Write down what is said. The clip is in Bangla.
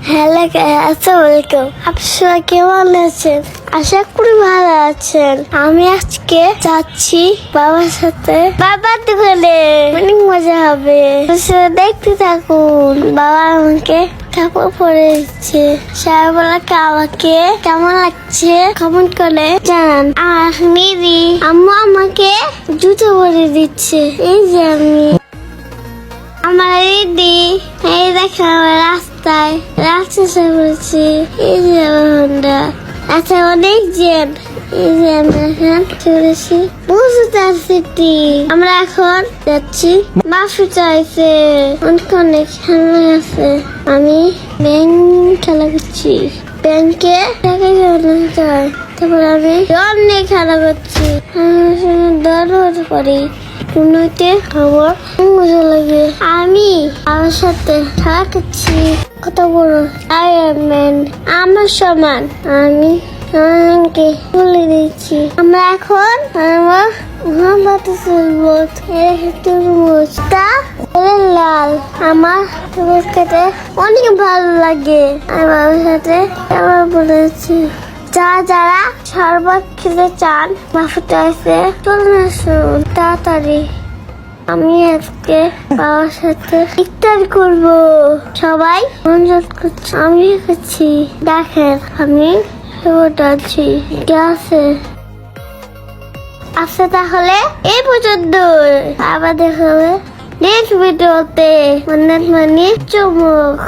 হ্যালো আসসালামু আলাইকুম। আপনারা কেমন আছেন? আশা করি ভালো আছেন। আমি আজকে যাচ্ছি বাবার সাথে বাবার দোকানে, অনেক মজা হবে। দেখতে থাকুন। বাবা আমাকে কাপড় পরে দিচ্ছে। সবাইকে আমাকে কেমন লাগছে কমেন্ট করে জানান। আর দিদি আম্মু আমাকে জুতো পরে দিচ্ছে। এই যে আমার দিদি এই দেখো আমার রাস্তায় রাস্তা বলছি। এই যে আমার হন্ডা আচ্ছা অনেক জ্যাম। এই যে আমরা এখন চলেছি বুঝতে সিটি। আমরা এখন যাচ্ছি মাফি চাইছে অনেক অনেক খেলা আছে। আমি ব্যাংক খেলা করছি, ব্যাংকে টাকা জমা যায়। তারপর আমি অনেক খেলা করছি, দৌড় করি। শুনতে খবর মজা লাগে। আমি আমার সাথে খেলা করছি। কত বড় আয়রন ম্যান আমার সমান। আমি আমাকে বলে দিচ্ছি আমরা এখন লাল আমার খেতে অনেক ভালো লাগে। আমার সাথে আবার বলেছি যারা শরবত খেতে চান মাফুটা আছে চলে আসুন তাড়াতাড়ি। আমি আজকে বাবার সাথে ইফতার করব। সবাই অনুরোধ করছি, আমি করছি। দেখেন আমি আছি গ্যাসে আচ্ছা তাহলে এই পর্যন্ত। আবার দেখা হবে নেক্সট ভিডিওতে। মানে চুমুক।